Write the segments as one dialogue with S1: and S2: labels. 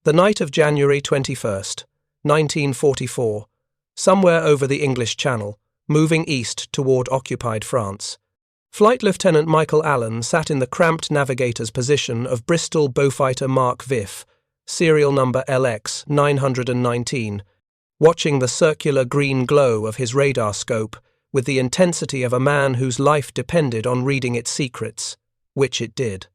S1: The night of January 21st, 1944, somewhere over the English Channel, moving east toward occupied France. Flight Lieutenant Michael Allen sat in the cramped navigator's position of Bristol Beaufighter Mark VIII, serial number LX 919, watching the circular green glow of his radar scope with the intensity of a man whose life depended on reading its secrets, which it did.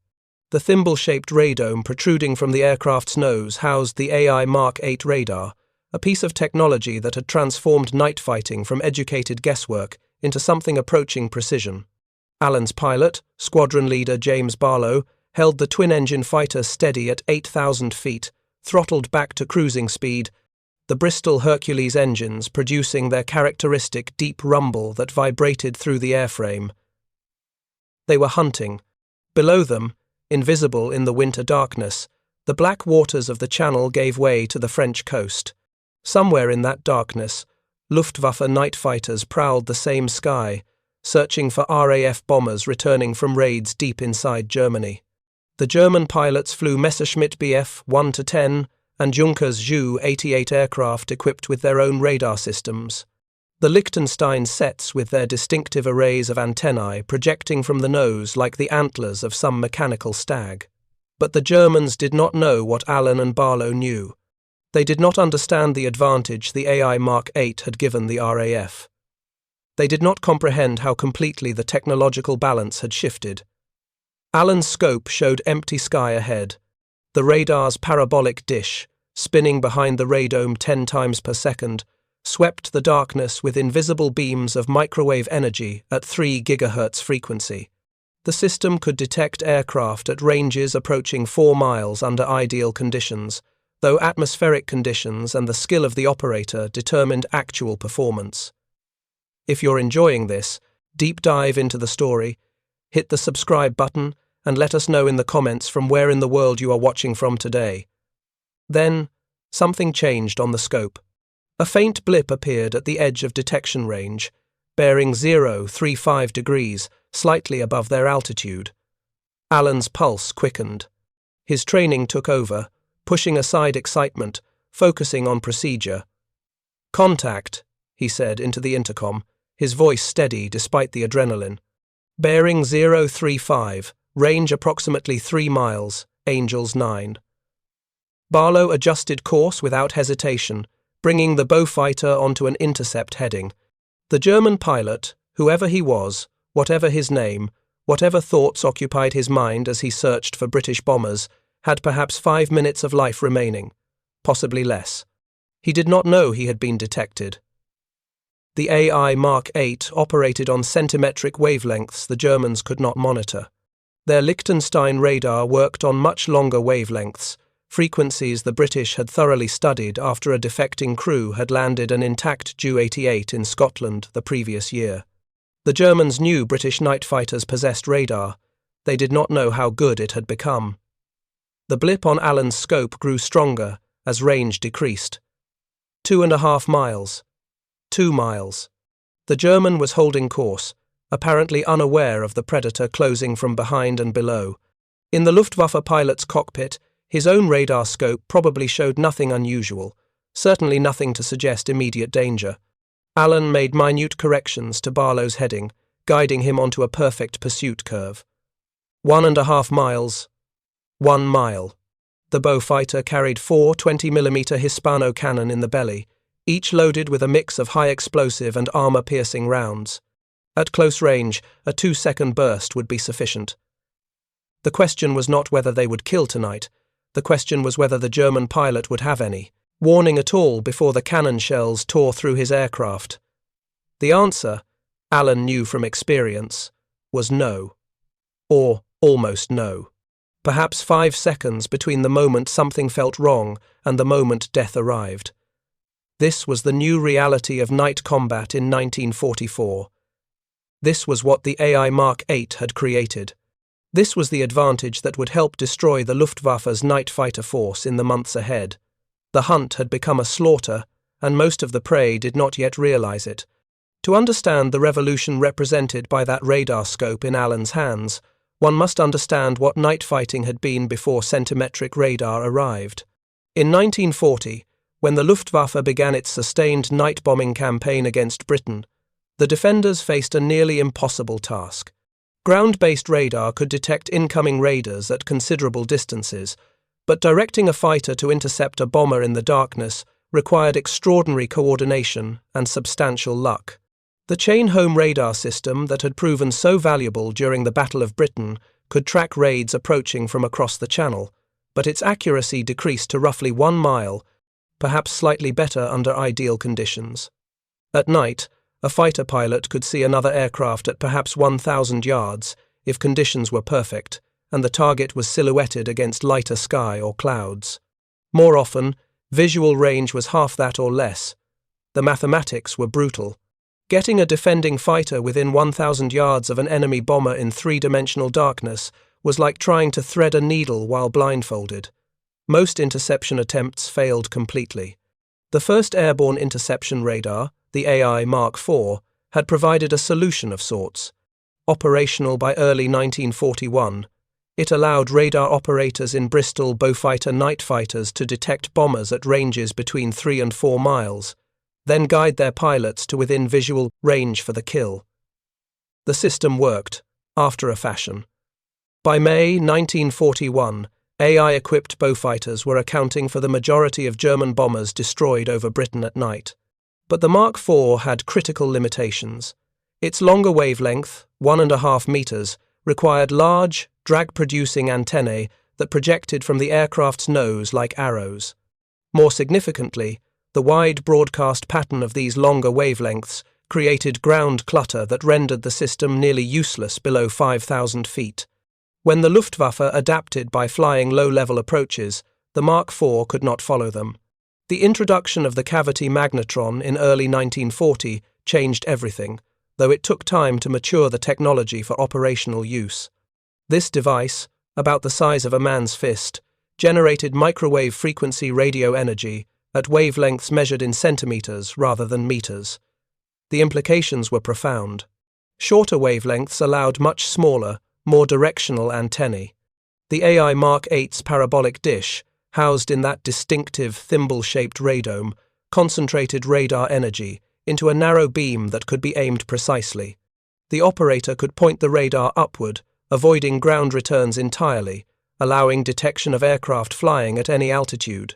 S1: The thimble-shaped radome protruding from the aircraft's nose housed the AI Mark VIII radar, a piece of technology that had transformed night fighting from educated guesswork into something approaching precision. Allen's pilot, squadron leader James Barlow, held the twin-engine fighter steady at 8,000 feet, throttled back to cruising speed, the Bristol Hercules engines producing their characteristic deep rumble that vibrated through the airframe. They were hunting. Below them, invisible in the winter darkness, the black waters of the Channel gave way to the French coast. Somewhere in that darkness, Luftwaffe night fighters prowled the same sky, searching for RAF bombers returning from raids deep inside Germany. The German pilots flew Messerschmitt Bf 1-10 and Junkers Ju-88 aircraft equipped with their own radar systems. The Liechtenstein sets with their distinctive arrays of antennae projecting from the nose like the antlers of some mechanical stag. But the Germans did not know what Allen and Barlow knew. They did not understand the advantage the AI Mark VIII had given the RAF. They did not comprehend how completely the technological balance had shifted. Allen's scope showed empty sky ahead. The radar's parabolic dish, spinning behind the radome 10 times per second, swept the darkness with invisible beams of microwave energy at 3 GHz frequency. The system could detect aircraft at ranges approaching 4 miles under ideal conditions, though atmospheric conditions and the skill of the operator determined actual performance. If you're enjoying this, deep dive into the story, hit the subscribe button and let us know in the comments from where in the world you are watching from today. Then, something changed on the scope. A faint blip appeared at the edge of detection range, bearing 0.35 degrees, slightly above their altitude. Allen's pulse quickened. His training took over, pushing aside excitement, focusing on procedure. "Contact," he said into the intercom, his voice steady despite the adrenaline. "Bearing 035, range approximately 3 miles, Angels 9. Barlow adjusted course without hesitation, bringing the Beaufighter onto an intercept heading. The German pilot, whoever he was, whatever his name, whatever thoughts occupied his mind as he searched for British bombers, had perhaps 5 minutes of life remaining, possibly less. He did not know he had been detected. The AI Mark VIII operated on centimetric wavelengths the Germans could not monitor. Their Liechtenstein radar worked on much longer wavelengths, frequencies the British had thoroughly studied after a defecting crew had landed an intact Ju-88 in Scotland the previous year. The Germans knew British night fighters possessed radar. They did not know how good it had become. The blip on Allen's scope grew stronger as range decreased. 2.5 miles. 2 miles. The German was holding course, apparently unaware of the predator closing from behind and below. In the Luftwaffe pilot's cockpit, his own radar scope probably showed nothing unusual, certainly nothing to suggest immediate danger. Allen made minute corrections to Barlow's heading, guiding him onto a perfect pursuit curve. 1.5 miles. 1 mile. The Beaufighter carried 4 20mm Hispano cannon in the belly, each loaded with a mix of high-explosive and armor-piercing rounds. At close range, a 2-second burst would be sufficient. The question was not whether they would kill tonight. The question was whether the German pilot would have any warning at all before the cannon shells tore through his aircraft. The answer, Allen knew from experience, was no. Or almost no. Perhaps 5 seconds between the moment something felt wrong and the moment death arrived. This was the new reality of night combat in 1944. This was what the AI Mark VIII had created. This was the advantage that would help destroy the Luftwaffe's night fighter force in the months ahead. The hunt had become a slaughter, and most of the prey did not yet realize it. To understand the revolution represented by that radar scope in Allen's hands, one must understand what night fighting had been before centimetric radar arrived. In 1940, when the Luftwaffe began its sustained night bombing campaign against Britain, the defenders faced a nearly impossible task. Ground-based radar could detect incoming raiders at considerable distances, but directing a fighter to intercept a bomber in the darkness required extraordinary coordination and substantial luck. The chain-home radar system that had proven so valuable during the Battle of Britain could track raids approaching from across the Channel, but its accuracy decreased to roughly 1 mile, perhaps slightly better under ideal conditions. At night, a fighter pilot could see another aircraft at perhaps 1,000 yards if conditions were perfect and the target was silhouetted against lighter sky or clouds. More often, visual range was half that or less. The mathematics were brutal. Getting a defending fighter within 1,000 yards of an enemy bomber in three-dimensional darkness was like trying to thread a needle while blindfolded. Most interception attempts failed completely. The first airborne interception radar, the AI Mark IV, had provided a solution of sorts. Operational by early 1941, it allowed radar operators in Bristol Beaufighter night fighters to detect bombers at ranges between 3 and 4 miles, then guide their pilots to within visual range for the kill. The system worked, after a fashion. By May 1941, AI-equipped Beaufighters were accounting for the majority of German bombers destroyed over Britain at night. But the Mark IV had critical limitations. Its longer wavelength, 1.5 meters, required large, drag-producing antennae that projected from the aircraft's nose like arrows. More significantly, the wide broadcast pattern of these longer wavelengths created ground clutter that rendered the system nearly useless below 5,000 feet. When the Luftwaffe adapted by flying low-level approaches, the Mark IV could not follow them. The introduction of the cavity magnetron in early 1940 changed everything, though it took time to mature the technology for operational use. This device, about the size of a man's fist, generated microwave frequency radio energy at wavelengths measured in centimeters rather than meters. The implications were profound. Shorter wavelengths allowed much smaller, more directional antennae. The AI Mark VIII's parabolic dish, housed in that distinctive thimble-shaped radome, concentrated radar energy into a narrow beam that could be aimed precisely. The operator could point the radar upward, avoiding ground returns entirely, allowing detection of aircraft flying at any altitude.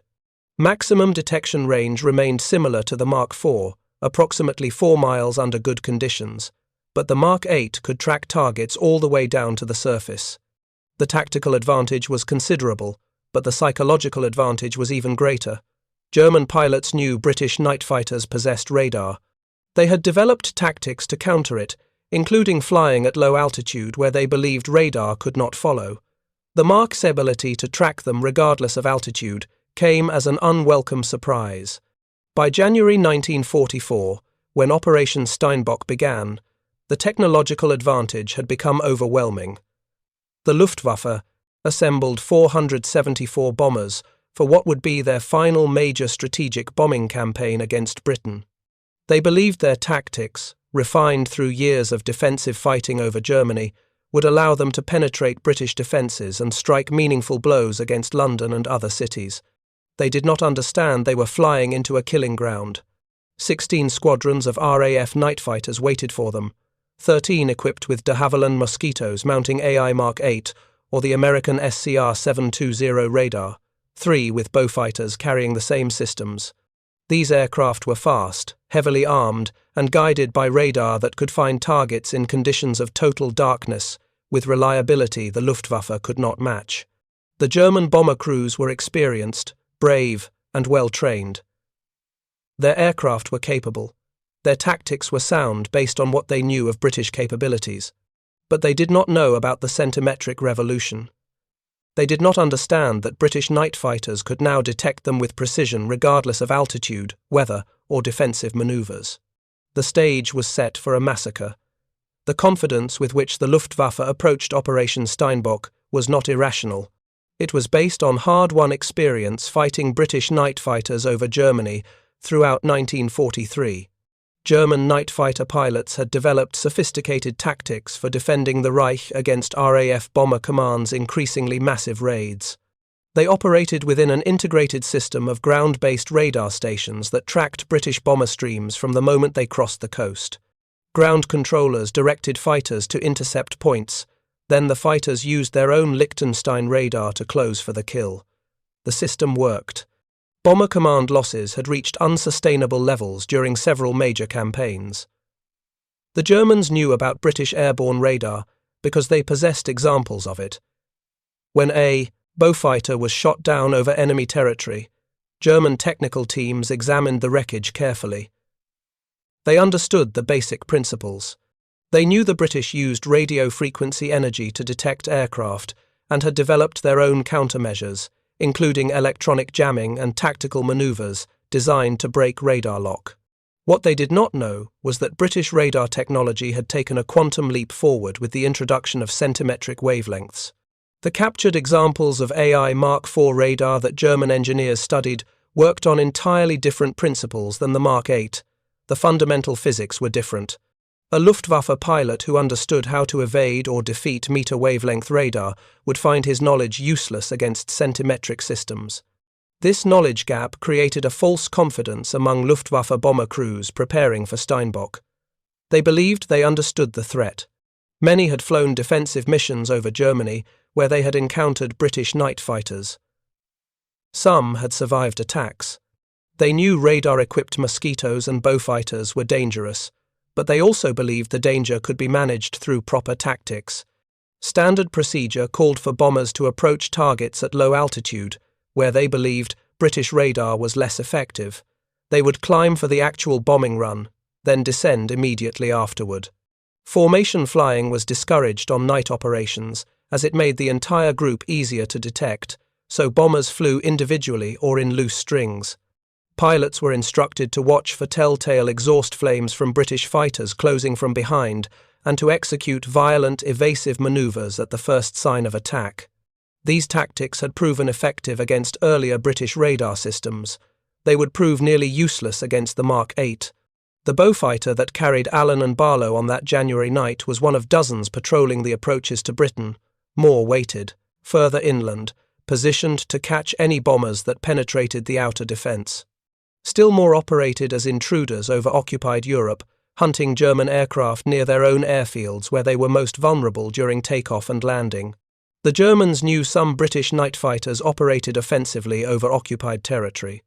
S1: Maximum detection range remained similar to the Mark IV, approximately 4 miles under good conditions, but the Mark VIII could track targets all the way down to the surface. The tactical advantage was considerable, but the psychological advantage was even greater. German pilots knew British night fighters possessed radar. They had developed tactics to counter it, including flying at low altitude where they believed radar could not follow. The Mark's ability to track them regardless of altitude came as an unwelcome surprise. By January 1944, when Operation Steinbock began, the technological advantage had become overwhelming. The Luftwaffe assembled 474 bombers for what would be their final major strategic bombing campaign against Britain. They believed their tactics, refined through years of defensive fighting over Germany, would allow them to penetrate British defences and strike meaningful blows against London and other cities. They did not understand they were flying into a killing ground. 16 squadrons of RAF night fighters waited for them, 13 equipped with de Havilland Mosquitoes mounting AI Mark VIII or the American SCR-720 radar, 3 with Beaufighters carrying the same systems. These aircraft were fast, heavily armed, and guided by radar that could find targets in conditions of total darkness, with reliability the Luftwaffe could not match. The German bomber crews were experienced, brave, and well-trained. Their aircraft were capable. Their tactics were sound based on what they knew of British capabilities. But they did not know about the Centimetric revolution. They did not understand that British night fighters could now detect them with precision regardless of altitude, weather, or defensive manoeuvres. The stage was set for a massacre. The confidence with which the Luftwaffe approached Operation Steinbock was not irrational. It was based on hard-won experience fighting British night fighters over Germany throughout 1943. German night fighter pilots had developed sophisticated tactics for defending the Reich against RAF Bomber Command's increasingly massive raids. They operated within an integrated system of ground-based radar stations that tracked British bomber streams from the moment they crossed the coast. Ground controllers directed fighters to intercept points, then the fighters used their own Liechtenstein radar to close for the kill. The system worked. Bomber command losses had reached unsustainable levels during several major campaigns. The Germans knew about British airborne radar because they possessed examples of it. When a Beaufighter was shot down over enemy territory, German technical teams examined the wreckage carefully. They understood the basic principles. They knew the British used radio frequency energy to detect aircraft and had developed their own countermeasures, including electronic jamming and tactical maneuvers designed to break radar lock. What they did not know was that British radar technology had taken a quantum leap forward with the introduction of centimetric wavelengths. The captured examples of AI Mark IV radar that German engineers studied worked on entirely different principles than the Mark VIII. The fundamental physics were different. A Luftwaffe pilot who understood how to evade or defeat meter-wavelength radar would find his knowledge useless against centimetric systems. This knowledge gap created a false confidence among Luftwaffe bomber crews preparing for Steinbock. They believed they understood the threat. Many had flown defensive missions over Germany where they had encountered British night fighters. Some had survived attacks. They knew radar-equipped Mosquitoes and Beaufighters were dangerous, but they also believed the danger could be managed through proper tactics. Standard procedure called for bombers to approach targets at low altitude, where they believed British radar was less effective. They would climb for the actual bombing run, then descend immediately afterward. Formation flying was discouraged on night operations, as it made the entire group easier to detect, so bombers flew individually or in loose strings. Pilots were instructed to watch for telltale exhaust flames from British fighters closing from behind and to execute violent, evasive maneuvers at the first sign of attack. These tactics had proven effective against earlier British radar systems. They would prove nearly useless against the Mark VIII. The Beaufighter that carried Allen and Barlow on that January night was one of dozens patrolling the approaches to Britain, more weighted, further inland, positioned to catch any bombers that penetrated the outer defence. Still more operated as intruders over occupied Europe, hunting German aircraft near their own airfields where they were most vulnerable during takeoff and landing. The Germans knew some British night fighters operated offensively over occupied territory.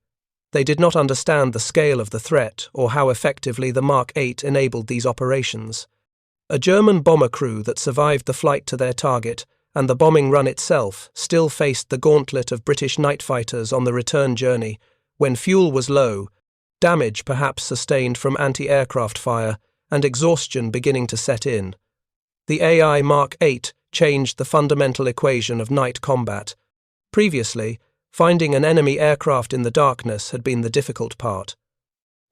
S1: They did not understand the scale of the threat or how effectively the Mark VIII enabled these operations. A German bomber crew that survived the flight to their target and the bombing run itself still faced the gauntlet of British night fighters on the return journey, when fuel was low, damage perhaps sustained from anti-aircraft fire, and exhaustion beginning to set in. The AI Mark VIII changed the fundamental equation of night combat. Previously, finding an enemy aircraft in the darkness had been the difficult part.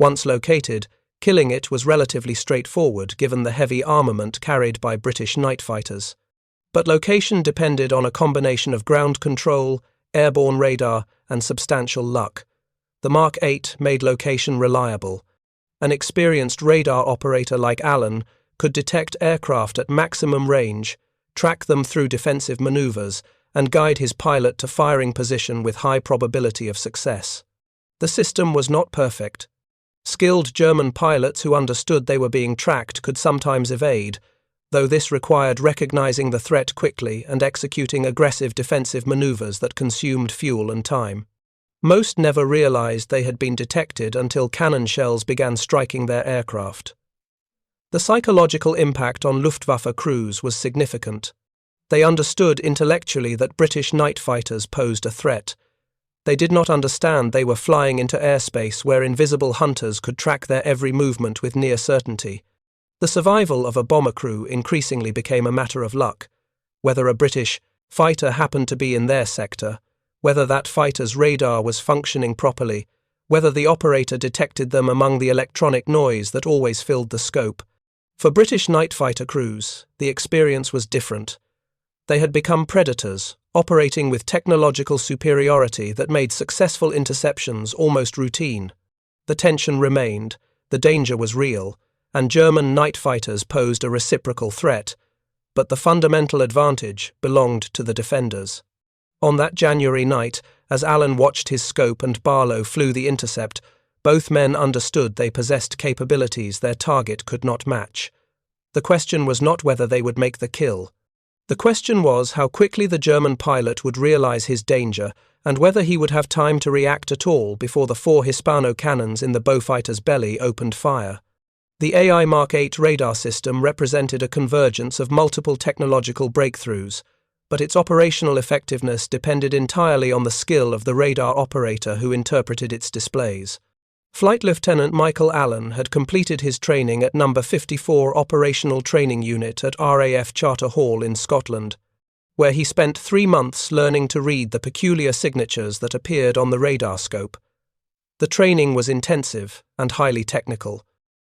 S1: Once located, killing it was relatively straightforward given the heavy armament carried by British night fighters. But location depended on a combination of ground control, airborne radar, and substantial luck. The Mark VIII made location reliable. An experienced radar operator like Allen could detect aircraft at maximum range, track them through defensive maneuvers, and guide his pilot to firing position with high probability of success. The system was not perfect. Skilled German pilots who understood they were being tracked could sometimes evade, though this required recognizing the threat quickly and executing aggressive defensive maneuvers that consumed fuel and time. Most never realized they had been detected until cannon shells began striking their aircraft. The psychological impact on Luftwaffe crews was significant. They understood intellectually that British night fighters posed a threat. They did not understand they were flying into airspace where invisible hunters could track their every movement with near certainty. The survival of a bomber crew increasingly became a matter of luck. Whether a British fighter happened to be in their sector, whether that fighter's radar was functioning properly, whether the operator detected them among the electronic noise that always filled the scope. For British night fighter crews, the experience was different. They had become predators, operating with technological superiority that made successful interceptions almost routine. The tension remained, the danger was real, and German night fighters posed a reciprocal threat, but the fundamental advantage belonged to the defenders. On that January night, as Allen watched his scope and Barlow flew the intercept, both men understood they possessed capabilities their target could not match. The question was not whether they would make the kill. The question was how quickly the German pilot would realize his danger and whether he would have time to react at all before the 4 Hispano cannons in the Beaufighter's belly opened fire. The AI Mark VIII radar system represented a convergence of multiple technological breakthroughs, but its operational effectiveness depended entirely on the skill of the radar operator who interpreted its displays. Flight Lieutenant Michael Allen had completed his training at No. 54 Operational Training Unit at RAF Charter Hall in Scotland, where he spent 3 months learning to read the peculiar signatures that appeared on the radar scope. The training was intensive and highly technical.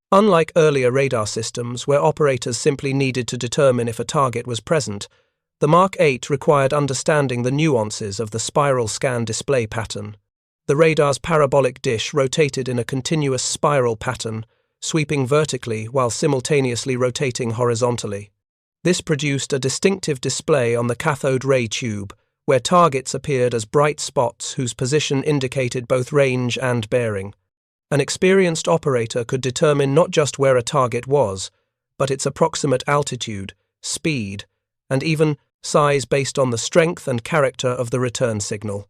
S1: Unlike earlier radar systems where operators simply needed to determine if a target was present, the Mark VIII required understanding the nuances of the spiral scan display pattern. The radar's parabolic dish rotated in a continuous spiral pattern, sweeping vertically while simultaneously rotating horizontally. This produced a distinctive display on the cathode ray tube, where targets appeared as bright spots whose position indicated both range and bearing. An experienced operator could determine not just where a target was, but its approximate altitude, speed, and even size based on the strength and character of the return signal.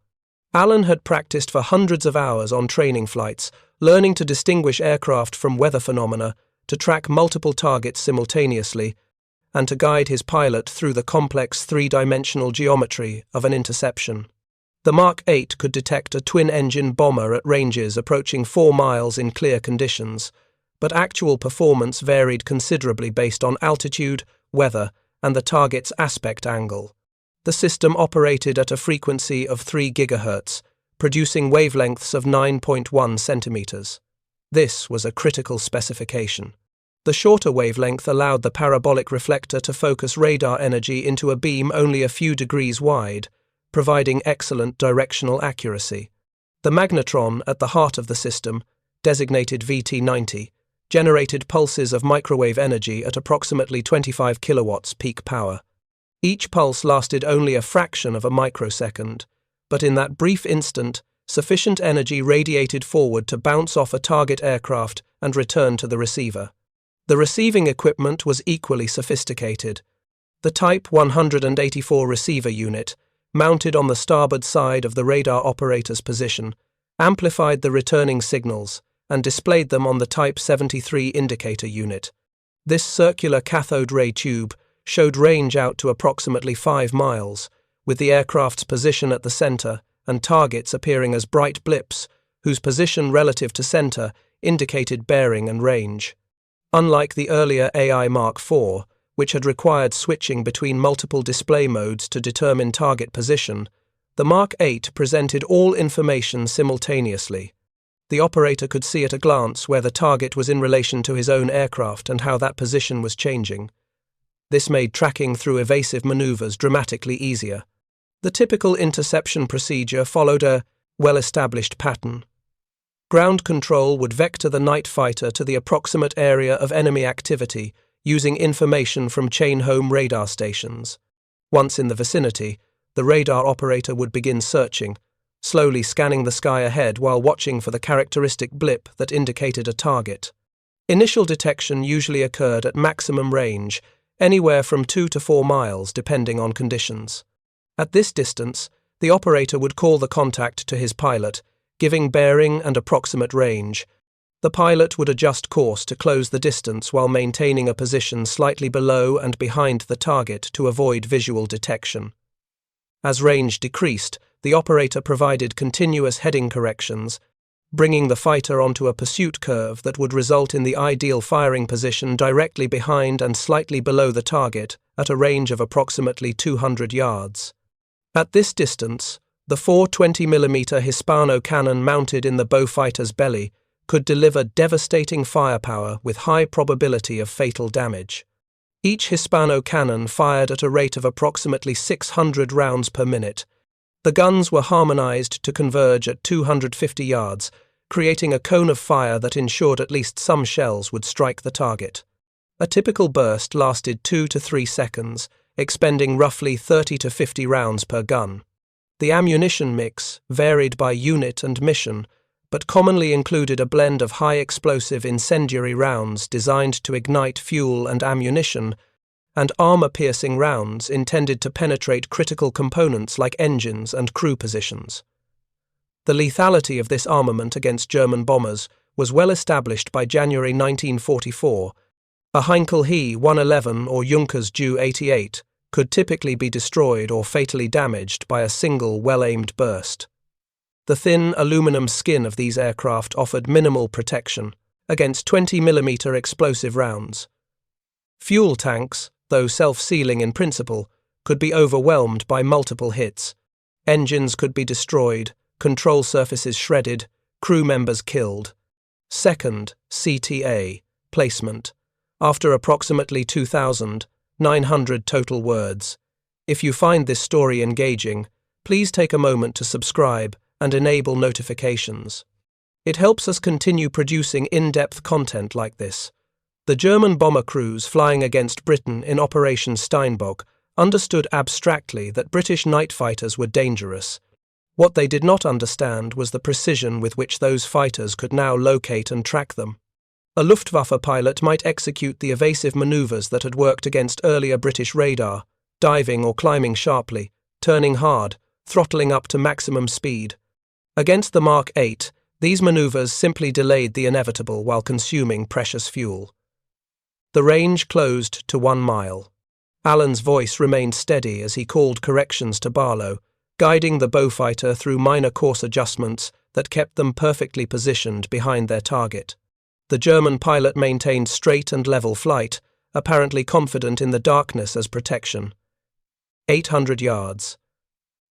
S1: Allen had practiced for hundreds of hours on training flights, learning to distinguish aircraft from weather phenomena, to track multiple targets simultaneously, and to guide his pilot through the complex three-dimensional geometry of an interception. The Mark VIII could detect a twin-engine bomber at ranges approaching 4 miles in clear conditions, but actual performance varied considerably based on altitude, weather, and the target's aspect angle. The system operated at a frequency of 3 GHz, producing wavelengths of 9.1 centimeters. This was a critical specification. The shorter wavelength allowed the parabolic reflector to focus radar energy into a beam only a few degrees wide, providing excellent directional accuracy. The magnetron at the heart of the system, designated VT90, generated pulses of microwave energy at approximately 25 kilowatts peak power. Each pulse lasted only a fraction of a microsecond, but in that brief instant, sufficient energy radiated forward to bounce off a target aircraft and return to the receiver. The receiving equipment was equally sophisticated. The Type 184 receiver unit, mounted on the starboard side of the radar operator's position, amplified the returning signals and displayed them on the Type 73 indicator unit. This circular cathode ray tube showed range out to approximately 5 miles, with the aircraft's position at the center and targets appearing as bright blips, whose position relative to center indicated bearing and range. Unlike the earlier AI Mark IV, which had required switching between multiple display modes to determine target position, the Mark VIII presented all information simultaneously. The operator could see at a glance where the target was in relation to his own aircraft and how that position was changing. This made tracking through evasive maneuvers dramatically easier. The typical interception procedure followed a well-established pattern. Ground control would vector the night fighter to the approximate area of enemy activity using information from chain-home radar stations. Once in the vicinity, the radar operator would begin searching, slowly scanning the sky ahead while watching for the characteristic blip that indicated a target. Initial detection usually occurred at maximum range, anywhere from 2 to 4 miles depending on conditions. At this distance, the operator would call the contact to his pilot, giving bearing and approximate range. The pilot would adjust course to close the distance while maintaining a position slightly below and behind the target to avoid visual detection. As range decreased, the operator provided continuous heading corrections, bringing the fighter onto a pursuit curve that would result in the ideal firing position directly behind and slightly below the target at a range of approximately 200 yards. At this distance, the 420mm Hispano cannon mounted in the Beaufighter's belly could deliver devastating firepower with high probability of fatal damage. Each Hispano cannon fired at a rate of approximately 600 rounds per minute. The guns were harmonized to converge at 250 yards, creating a cone of fire that ensured at least some shells would strike the target. A typical burst lasted 2 to 3 seconds, expending roughly 30 to 50 rounds per gun. The ammunition mix varied by unit and mission, but commonly included a blend of high-explosive incendiary rounds designed to ignite fuel and ammunition, and armor-piercing rounds intended to penetrate critical components like engines and crew positions. The lethality of this armament against German bombers was well established by January 1944. A Heinkel He 111 or Junkers Ju 88 could typically be destroyed or fatally damaged by a single well-aimed burst. The thin aluminum skin of these aircraft offered minimal protection against 20mm explosive rounds. Fuel tanks, though self-sealing in principle, could be overwhelmed by multiple hits. Engines could be destroyed, control surfaces shredded, crew members killed. Second, CTA, placement. After approximately 2,900 total words. If you find this story engaging, please take a moment to subscribe and enable notifications. It helps us continue producing in-depth content like this. The German bomber crews flying against Britain in Operation Steinbock understood abstractly that British night fighters were dangerous. What they did not understand was the precision with which those fighters could now locate and track them. A Luftwaffe pilot might execute the evasive maneuvers that had worked against earlier British radar, diving or climbing sharply, turning hard, throttling up to maximum speed. Against the Mark VIII, these maneuvers simply delayed the inevitable while consuming precious fuel. The range closed to 1 mile. Allen's voice remained steady as he called corrections to Barlow, guiding the Beaufighter through minor course adjustments that kept them perfectly positioned behind their target. The German pilot maintained straight and level flight, apparently confident in the darkness as protection. 800 yards.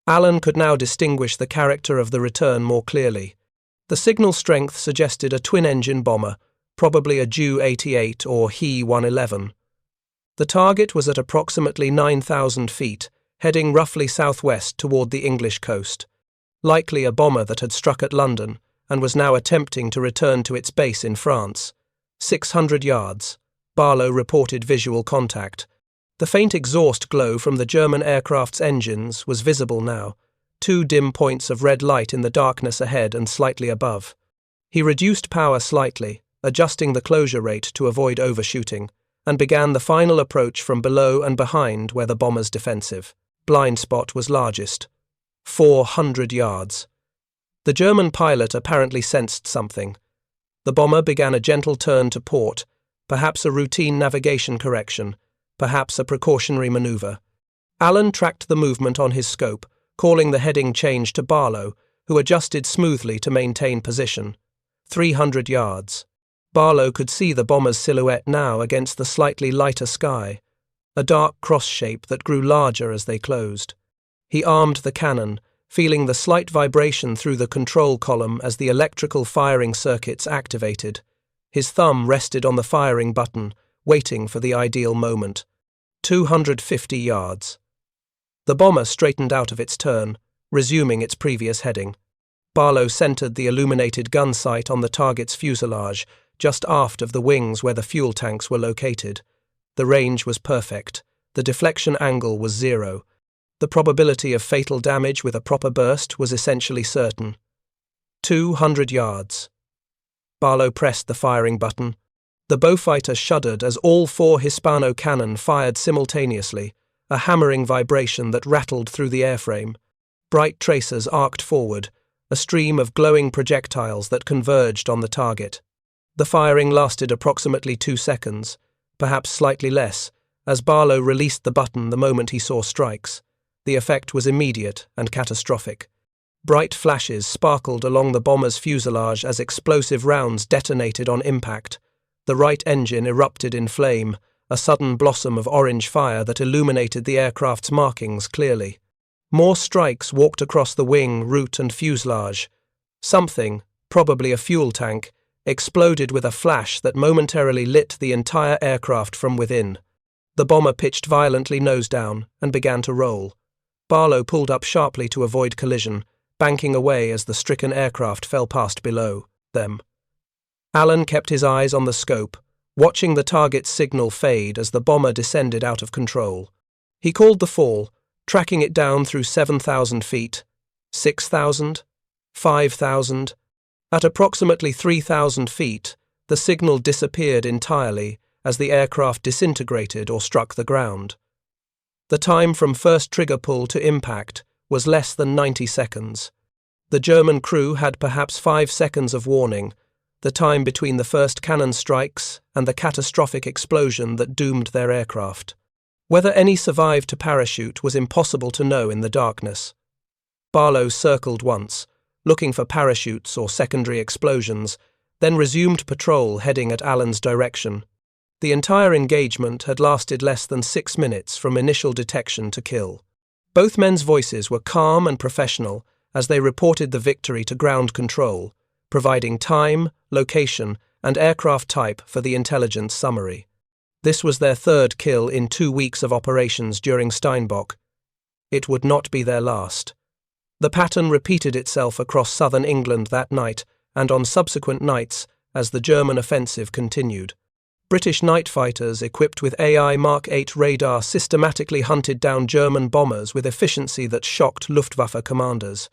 S1: Allen could now distinguish the character of the return more clearly. The signal strength suggested a twin-engine bomber, probably a Ju 88 or He 111. The target was at approximately 9,000 feet, heading roughly southwest toward the English coast. Likely a bomber that had struck at London and was now attempting to return to its base in France. 600 yards. Barlow reported visual contact. The faint exhaust glow from the German aircraft's engines was visible now, 2 dim points of red light in the darkness ahead and slightly above. He reduced power slightly, adjusting the closure rate to avoid overshooting, and began the final approach from below and behind where the bomber's defensive blind spot was largest. 400 yards. The German pilot apparently sensed something. The bomber began a gentle turn to port, perhaps a routine navigation correction, perhaps a precautionary maneuver. Allen tracked the movement on his scope, calling the heading change to Barlow, who adjusted smoothly to maintain position. 300 yards. Barlow could see the bomber's silhouette now against the slightly lighter sky, a dark cross shape that grew larger as they closed. He armed the cannon, feeling the slight vibration through the control column as the electrical firing circuits activated. His thumb rested on the firing button, waiting for the ideal moment. 250 yards. The bomber straightened out of its turn, resuming its previous heading. Barlow centered the illuminated gun sight on the target's fuselage, just aft of the wings where the fuel tanks were located. The range was perfect. The deflection angle was 0. The probability of fatal damage with a proper burst was essentially certain. 200 yards. Barlow pressed the firing button. The Beaufighter shuddered as all 4 Hispano cannon fired simultaneously, a hammering vibration that rattled through the airframe. Bright tracers arced forward, a stream of glowing projectiles that converged on the target. The firing lasted approximately 2 seconds, perhaps slightly less, as Barlow released the button the moment he saw strikes. The effect was immediate and catastrophic. Bright flashes sparkled along the bomber's fuselage as explosive rounds detonated on impact. The right engine erupted in flame, a sudden blossom of orange fire that illuminated the aircraft's markings clearly. More strikes walked across the wing, root and fuselage. Something, probably a fuel tank, exploded with a flash that momentarily lit the entire aircraft from within. The bomber pitched violently nose down and began to roll. Barlow pulled up sharply to avoid collision, banking away as the stricken aircraft fell past below them. Allen kept his eyes on the scope, watching the target's signal fade as the bomber descended out of control. He called the fall, tracking it down through 7,000 feet, 6,000? 5,000? At approximately 3,000 feet, the signal disappeared entirely as the aircraft disintegrated or struck the ground. The time from first trigger pull to impact was less than 90 seconds. The German crew had perhaps 5 seconds of warning, the time between the first cannon strikes and the catastrophic explosion that doomed their aircraft. Whether any survived to parachute was impossible to know in the darkness. Barlow circled once, looking for parachutes or secondary explosions, then resumed patrol heading at Allen's direction. The entire engagement had lasted less than 6 minutes from initial detection to kill. Both men's voices were calm and professional as they reported the victory to ground control, providing time, location, and aircraft type for the intelligence summary. This was their third kill in 2 weeks of operations during Steinbock. It would not be their last. The pattern repeated itself across southern England that night and on subsequent nights as the German offensive continued. British night fighters equipped with AI Mark VIII radar systematically hunted down German bombers with efficiency that shocked Luftwaffe commanders.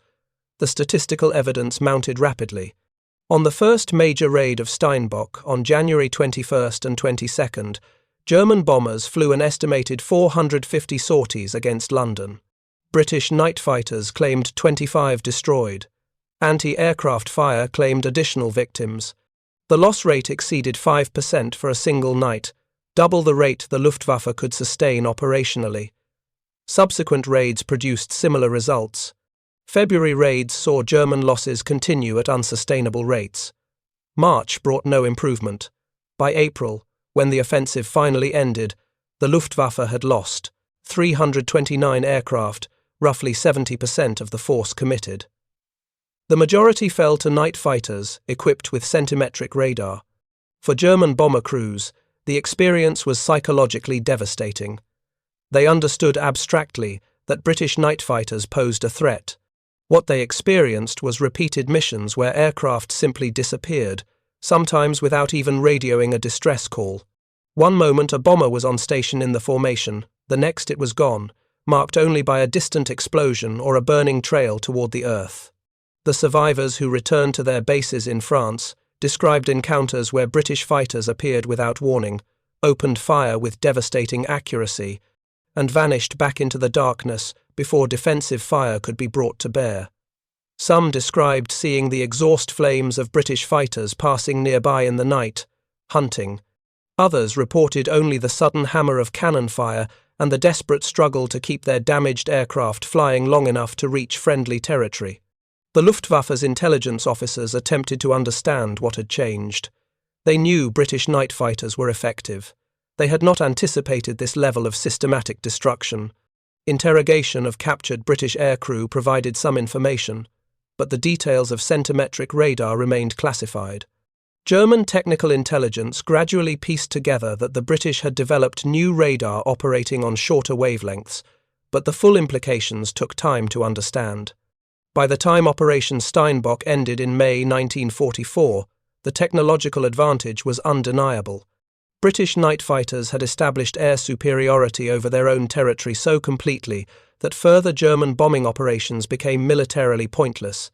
S1: The statistical evidence mounted rapidly. On the first major raid of Steinbock on January 21st and 22nd, German bombers flew an estimated 450 sorties against London. British night fighters claimed 25 destroyed. Anti-aircraft fire claimed additional victims. The loss rate exceeded 5% for a single night, double the rate the Luftwaffe could sustain operationally. Subsequent raids produced similar results. February raids saw German losses continue at unsustainable rates. March brought no improvement. By April, when the offensive finally ended, the Luftwaffe had lost 329 aircraft, roughly 70% of the force committed. The majority fell to night fighters equipped with centimetric radar. For German bomber crews, the experience was psychologically devastating. They understood abstractly that British night fighters posed a threat. What they experienced was repeated missions where aircraft simply disappeared, sometimes without even radioing a distress call. One moment a bomber was on station in the formation, the next it was gone, marked only by a distant explosion or a burning trail toward the earth. The survivors who returned to their bases in France described encounters where British fighters appeared without warning, opened fire with devastating accuracy, and vanished back into the darkness before defensive fire could be brought to bear. Some described seeing the exhaust flames of British fighters passing nearby in the night, hunting. Others reported only the sudden hammer of cannon fire and the desperate struggle to keep their damaged aircraft flying long enough to reach friendly territory. The Luftwaffe's intelligence officers attempted to understand what had changed. They knew British night fighters were effective. They had not anticipated this level of systematic destruction. Interrogation of captured British aircrew provided some information, but the details of centimetric radar remained classified. German technical intelligence gradually pieced together that the British had developed new radar operating on shorter wavelengths, but the full implications took time to understand. By the time Operation Steinbock ended in May 1944, the technological advantage was undeniable. British night fighters had established air superiority over their own territory so completely that further German bombing operations became militarily pointless.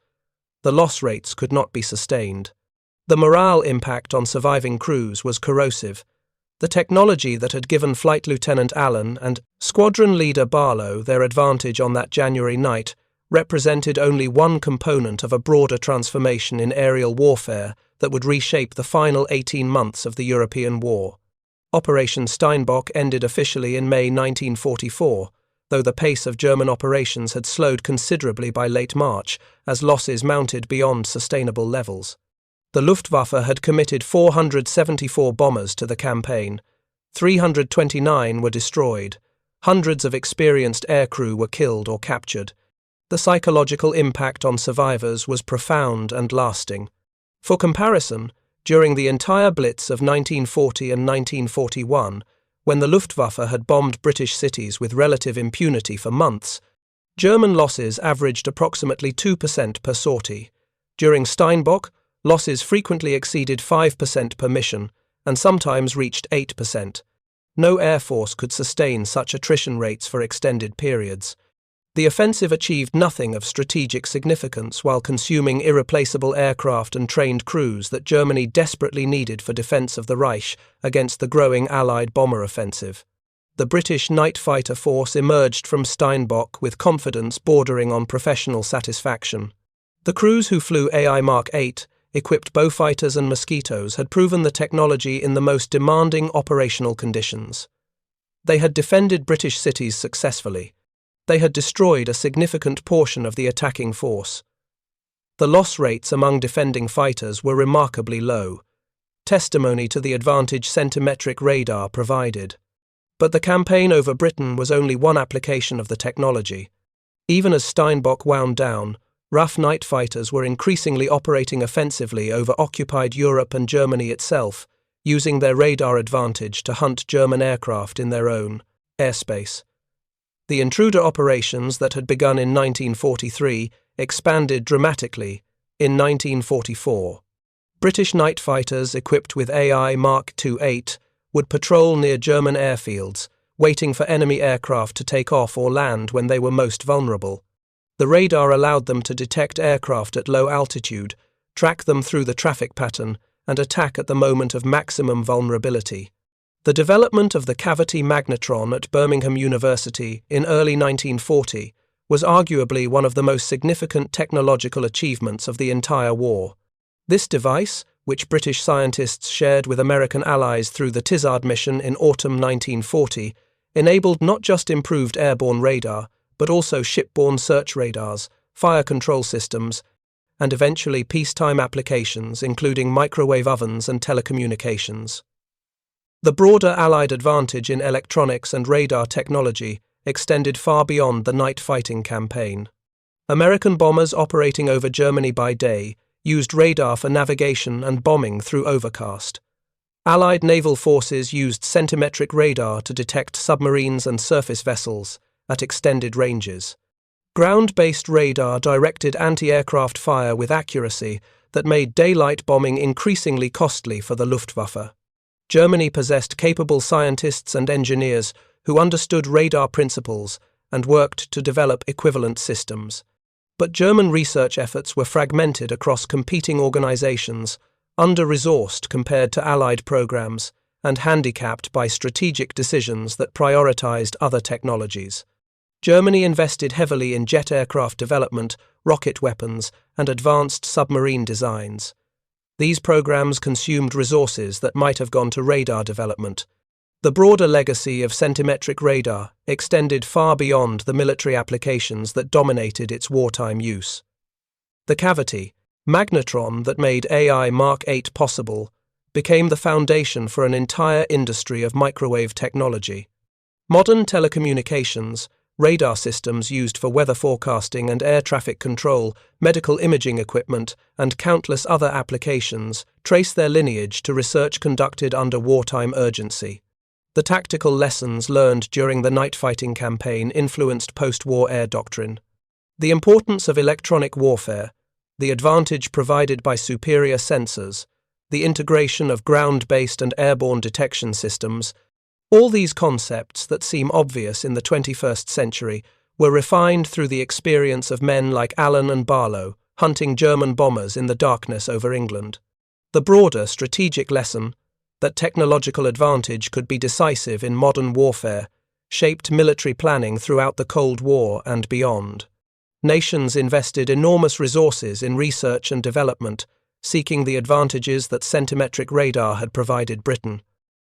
S1: The loss rates could not be sustained. The morale impact on surviving crews was corrosive. The technology that had given Flight Lieutenant Allen and Squadron Leader Barlow their advantage on that January night represented only one component of a broader transformation in aerial warfare that would reshape the final 18 months of the European War. Operation Steinbock ended officially in May 1944, though the pace of German operations had slowed considerably by late March as losses mounted beyond sustainable levels. The Luftwaffe had committed 474 bombers to the campaign. 329 were destroyed. Hundreds of experienced aircrew were killed or captured. The psychological impact on survivors was profound and lasting. For comparison, during the entire Blitz of 1940 and 1941, when the Luftwaffe had bombed British cities with relative impunity for months, German losses averaged approximately 2% per sortie. During Steinbock, losses frequently exceeded 5% per mission, and sometimes reached 8%. No air force could sustain such attrition rates for extended periods. The offensive achieved nothing of strategic significance while consuming irreplaceable aircraft and trained crews that Germany desperately needed for defense of the Reich against the growing Allied bomber offensive. The British night fighter force emerged from Steinbock with confidence bordering on professional satisfaction. The crews who flew AI Mark VIII, equipped Beaufighters and Mosquitoes, had proven the technology in the most demanding operational conditions. They had defended British cities successfully. They had destroyed a significant portion of the attacking force. The loss rates among defending fighters were remarkably low, testimony to the advantage centimetric radar provided. But the campaign over Britain was only one application of the technology. Even as Steinbock wound down, RAF night fighters were increasingly operating offensively over occupied Europe and Germany itself, using their radar advantage to hunt German aircraft in their own airspace. The intruder operations that had begun in 1943 expanded dramatically in 1944. British night fighters equipped with AI Mark VIII would patrol near German airfields, waiting for enemy aircraft to take off or land when they were most vulnerable. The radar allowed them to detect aircraft at low altitude, track them through the traffic pattern, and attack at the moment of maximum vulnerability. The development of the cavity magnetron at Birmingham University in early 1940 was arguably one of the most significant technological achievements of the entire war. This device, which British scientists shared with American allies through the Tizard mission in autumn 1940, enabled not just improved airborne radar, but also shipborne search radars, fire control systems, and eventually peacetime applications including microwave ovens and telecommunications. The broader Allied advantage in electronics and radar technology extended far beyond the night fighting campaign. American bombers operating over Germany by day used radar for navigation and bombing through overcast. Allied naval forces used centimetric radar to detect submarines and surface vessels at extended ranges. Ground-based radar directed anti-aircraft fire with accuracy that made daylight bombing increasingly costly for the Luftwaffe. Germany possessed capable scientists and engineers who understood radar principles and worked to develop equivalent systems. But German research efforts were fragmented across competing organizations, under-resourced compared to Allied programs, and handicapped by strategic decisions that prioritized other technologies. Germany invested heavily in jet aircraft development, rocket weapons, and advanced submarine designs. These programs consumed resources that might have gone to radar development. The broader legacy of centimetric radar extended far beyond the military applications that dominated its wartime use. The cavity magnetron that made AI Mark VIII possible became the foundation for an entire industry of microwave technology. Modern telecommunications, radar systems used for weather forecasting and air traffic control, medical imaging equipment, and countless other applications trace their lineage to research conducted under wartime urgency. The tactical lessons learned during the night fighting campaign influenced post-war air doctrine. The importance of electronic warfare, the advantage provided by superior sensors, the integration of ground-based and airborne detection systems, all these concepts that seem obvious in the 21st century were refined through the experience of men like Allen and Barlow hunting German bombers in the darkness over England. The broader strategic lesson, that technological advantage could be decisive in modern warfare, shaped military planning throughout the Cold War and beyond. Nations invested enormous resources in research and development, seeking the advantages that centimetric radar had provided Britain.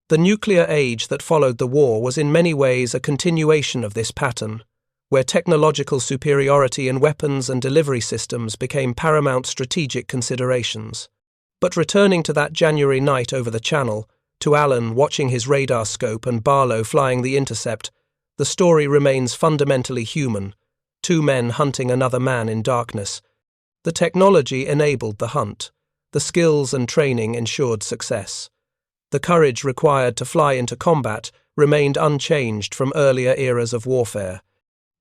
S1: The nuclear age that followed the war was in many ways a continuation of this pattern, where technological superiority in weapons and delivery systems became paramount strategic considerations. But returning to that January night over the Channel, to Allen watching his radar scope and Barlow flying the intercept, the story remains fundamentally human, two men hunting another man in darkness. The technology enabled the hunt. The skills and training ensured success. The courage required to fly into combat remained unchanged from earlier eras of warfare.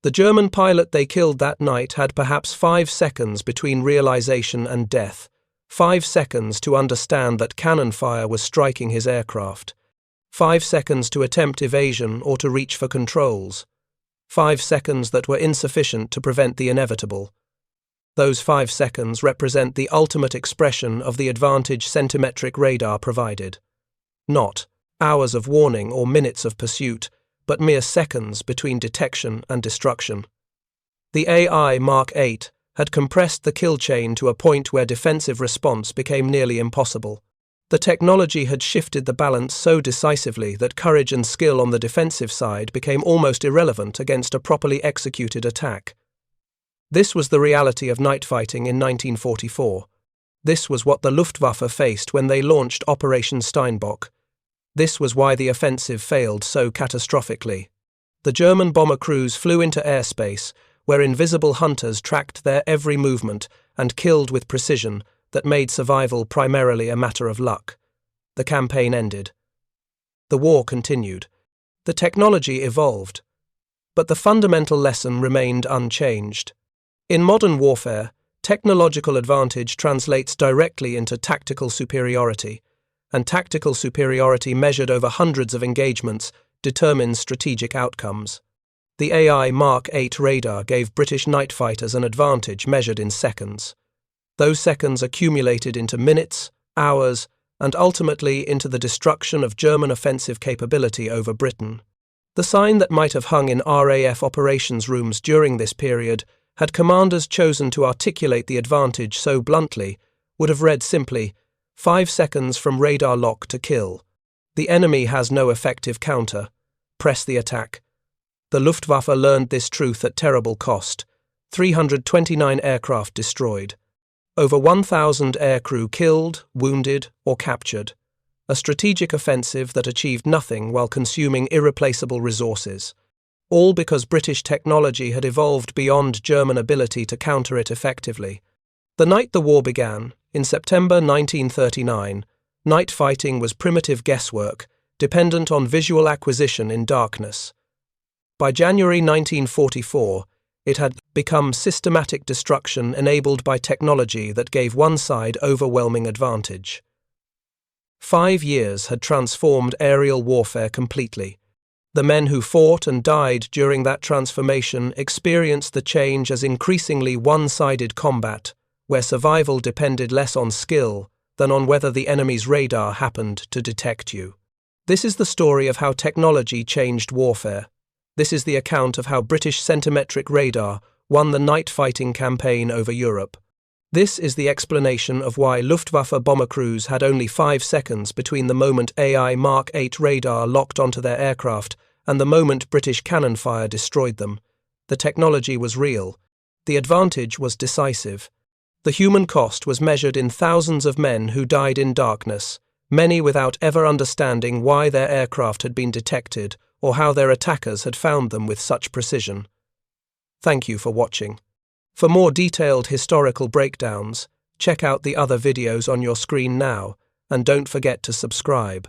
S1: The German pilot they killed that night had perhaps 5 seconds between realization and death, 5 seconds to understand that cannon fire was striking his aircraft, 5 seconds to attempt evasion or to reach for controls, 5 seconds that were insufficient to prevent the inevitable. Those 5 seconds represent the ultimate expression of the advantage centimetric radar provided. Not hours of warning or minutes of pursuit, but mere seconds between detection and destruction. The AI Mark VIII had compressed the kill chain to a point where defensive response became nearly impossible. The technology had shifted the balance so decisively that courage and skill on the defensive side became almost irrelevant against a properly executed attack. This was the reality of night fighting in 1944. This was what the Luftwaffe faced when they launched Operation Steinbock. This was why the offensive failed so catastrophically. The German bomber crews flew into airspace, where invisible hunters tracked their every movement and killed with precision that made survival primarily a matter of luck. The campaign ended. The war continued. The technology evolved. But the fundamental lesson remained unchanged. In modern warfare, technological advantage translates directly into tactical superiority, and tactical superiority measured over hundreds of engagements determines strategic outcomes. The AI Mark VIII radar gave British night fighters an advantage measured in seconds. Those seconds accumulated into minutes, hours, and ultimately into the destruction of German offensive capability over Britain. The sign that might have hung in RAF operations rooms during this period, had commanders chosen to articulate the advantage so bluntly, would have read simply, 5 seconds from radar lock to kill. The enemy has no effective counter. Press the attack. The Luftwaffe learned this truth at terrible cost. 329 aircraft destroyed. Over 1,000 aircrew killed, wounded, or captured. A strategic offensive that achieved nothing while consuming irreplaceable resources. All because British technology had evolved beyond German ability to counter it effectively. The night the war began, in September 1939, night fighting was primitive guesswork, dependent on visual acquisition in darkness. By January 1944, it had become systematic destruction enabled by technology that gave one side overwhelming advantage. 5 years had transformed aerial warfare completely. The men who fought and died during that transformation experienced the change as increasingly one-sided combat, where survival depended less on skill than on whether the enemy's radar happened to detect you. This is the story of how technology changed warfare. This is the account of how British centimetric radar won the night fighting campaign over Europe. This is the explanation of why Luftwaffe bomber crews had only 5 seconds between the moment AI Mark VIII radar locked onto their aircraft and the moment British cannon fire destroyed them. The technology was real. The advantage was decisive. The human cost was measured in thousands of men who died in darkness, many without ever understanding why their aircraft had been detected or how their attackers had found them with such precision. Thank you for watching. For more detailed historical breakdowns, check out the other videos on your screen now, and don't forget to subscribe.